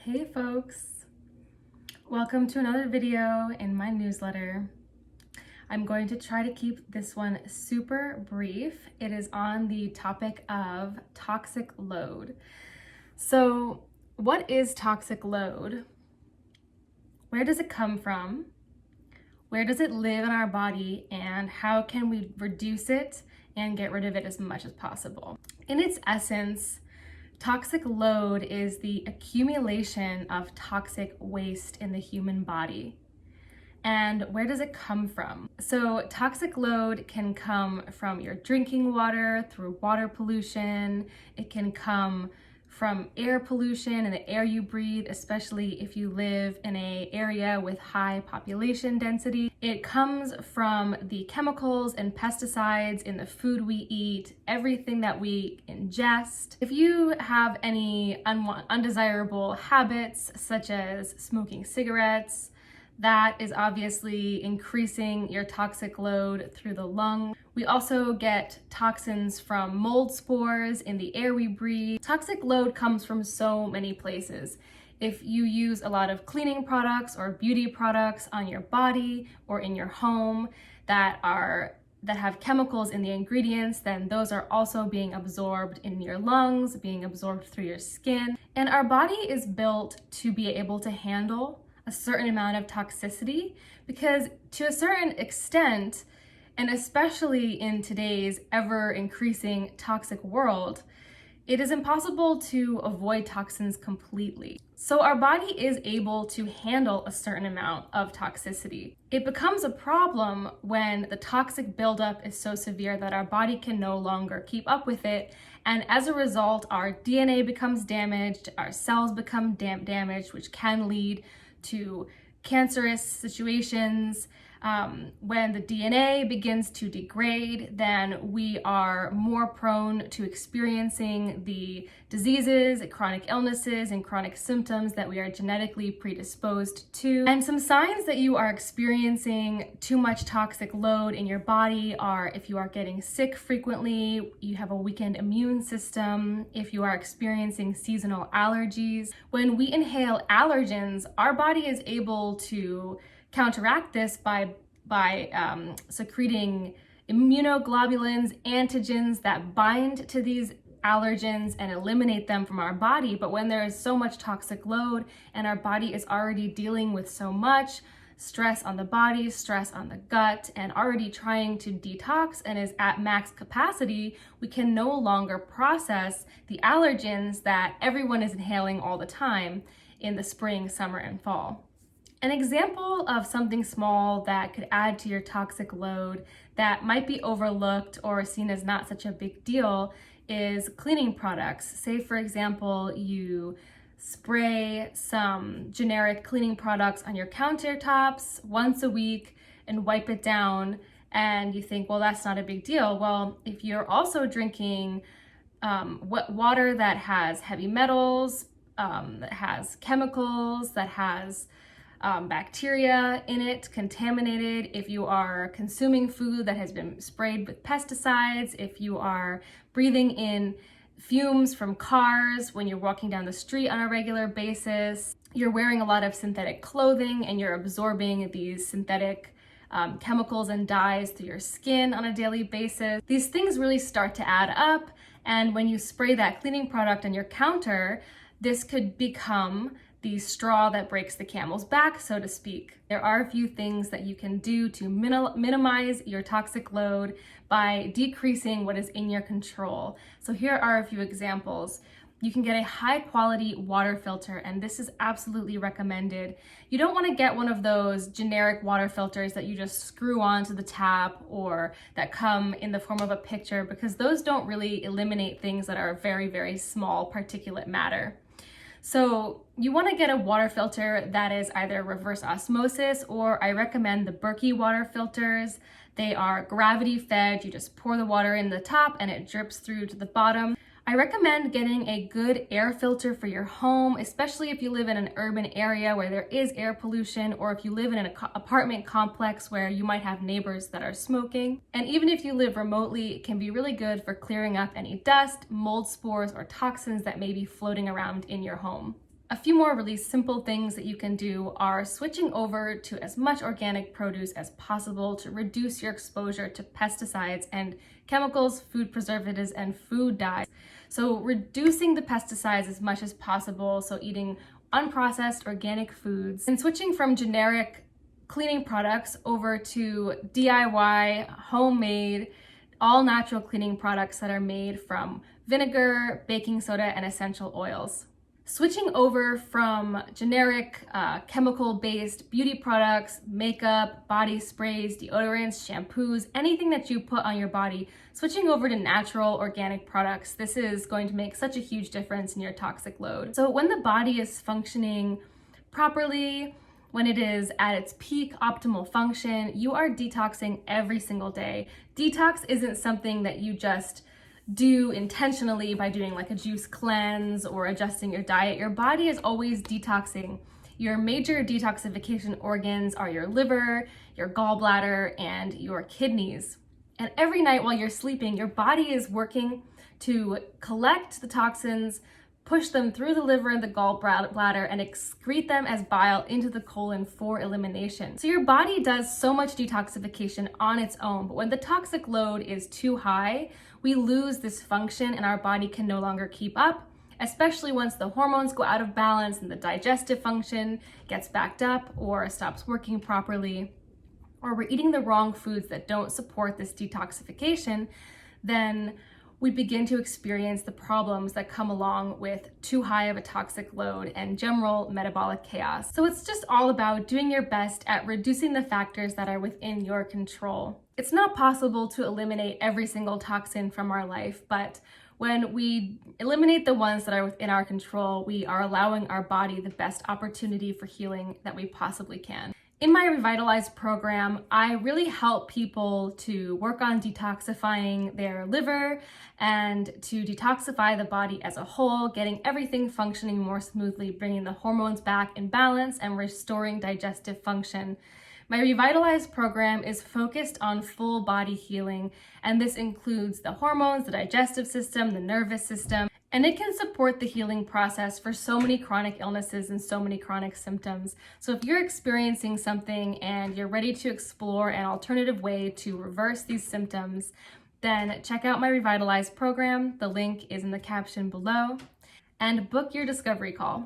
Hey folks, welcome to another video in my newsletter. I'm going to try to keep this one super brief. It is on the topic of toxic load. So what is toxic load? Where does it come from? Where does it live in our body, and how can we reduce it and get rid of it as much as possible? In its essence, toxic load is the accumulation of toxic waste in the human body. And where does it come from? So toxic load can come from your drinking water, through water pollution. It can come from air pollution and the air you breathe, especially if you live in an area with high population density. It comes from the chemicals and pesticides in the food we eat, everything that we ingest. If you have any undesirable habits, such as smoking cigarettes, that is obviously increasing your toxic load through the lung. We also get toxins from mold spores in the air we breathe. Toxic load comes from so many places. If you use a lot of cleaning products or beauty products on your body or in your home that have chemicals in the ingredients, then those are also being absorbed in your lungs, being absorbed through your skin. And our body is built to be able to handle a certain amount of toxicity, because to a certain extent, and especially in today's ever increasing toxic world, it is impossible to avoid toxins completely. So our body is able to handle a certain amount of toxicity. It becomes a problem when the toxic buildup is so severe that our body can no longer keep up with it. And as a result, our DNA becomes damaged, our cells become damaged, which can lead to cancerous situations. When the DNA begins to degrade, then we are more prone to experiencing the diseases, chronic illnesses, and chronic symptoms that we are genetically predisposed to. And some signs that you are experiencing too much toxic load in your body are if you are getting sick frequently, you have a weakened immune system, if you are experiencing seasonal allergies. When we inhale allergens, our body is able to counteract this by secreting immunoglobulins, antigens that bind to these allergens and eliminate them from our body. But when there is so much toxic load and our body is already dealing with so much stress on the body, stress on the gut, and already trying to detox and is at max capacity, we can no longer process the allergens that everyone is inhaling all the time in the spring, summer, and fall. An example of something small that could add to your toxic load that might be overlooked or seen as not such a big deal is cleaning products. Say, for example, you spray some generic cleaning products on your countertops once a week and wipe it down, and you think, well, that's not a big deal. Well, if you're also drinking water that has heavy metals, that has chemicals, that has bacteria in it, contaminated, if you are consuming food that has been sprayed with pesticides, if you are breathing in fumes from cars when you're walking down the street on a regular basis, you're wearing a lot of synthetic clothing and you're absorbing these synthetic chemicals and dyes through your skin on a daily basis, these things really start to add up. And when you spray that cleaning product on your counter, this could become the straw that breaks the camel's back, so to speak. There are a few things that you can do to minimize your toxic load by decreasing what is in your control. So here are a few examples. You can get a high quality water filter, and this is absolutely recommended. You don't want to get one of those generic water filters that you just screw onto the tap or that come in the form of a pitcher, because those don't really eliminate things that are very, very small particulate matter. So you want to get a water filter that is either reverse osmosis, or I recommend the Berkey water filters. They are gravity fed. You just pour the water in the top and it drips through to the bottom. I recommend getting a good air filter for your home, especially if you live in an urban area where there is air pollution, or if you live in an apartment complex where you might have neighbors that are smoking. And even if you live remotely, it can be really good for clearing up any dust, mold spores, or toxins that may be floating around in your home. A few more really simple things that you can do are switching over to as much organic produce as possible to reduce your exposure to pesticides and chemicals, food preservatives, and food dyes. So reducing the pesticides as much as possible, so eating unprocessed organic foods, and switching from generic cleaning products over to DIY, homemade, all natural cleaning products that are made from vinegar, baking soda, and essential oils. Switching over from generic chemical-based beauty products, makeup, body sprays, deodorants, shampoos, anything that you put on your body, switching over to natural organic products. This is going to make such a huge difference in your toxic load. So when the body is functioning properly, when it is at its peak optimal function, you are detoxing every single day. Detox isn't something that you just do intentionally by doing like a juice cleanse or adjusting your diet. Your body is always detoxing. Your major detoxification organs are your liver, your gallbladder, and your kidneys. And every night while you're sleeping, your body is working to collect the toxins, push them through the liver and the gallbladder, and excrete them as bile into the colon for elimination. So your body does so much detoxification on its own, but when the toxic load is too high, we lose this function and our body can no longer keep up, especially once the hormones go out of balance and the digestive function gets backed up or stops working properly, or we're eating the wrong foods that don't support this detoxification, then we begin to experience the problems that come along with too high of a toxic load and general metabolic chaos. So it's just all about doing your best at reducing the factors that are within your control. It's not possible to eliminate every single toxin from our life, but when we eliminate the ones that are within our control, we are allowing our body the best opportunity for healing that we possibly can. In my Revitalize program, I really help people to work on detoxifying their liver and to detoxify the body as a whole, getting everything functioning more smoothly, bringing the hormones back in balance, and restoring digestive function. My Revitalize program is focused on full body healing, and this includes the hormones, the digestive system, the nervous system, and it can support the healing process for so many chronic illnesses and so many chronic symptoms. So if you're experiencing something and you're ready to explore an alternative way to reverse these symptoms, then check out my Revitalize program. The link is in the caption below, and book your discovery call.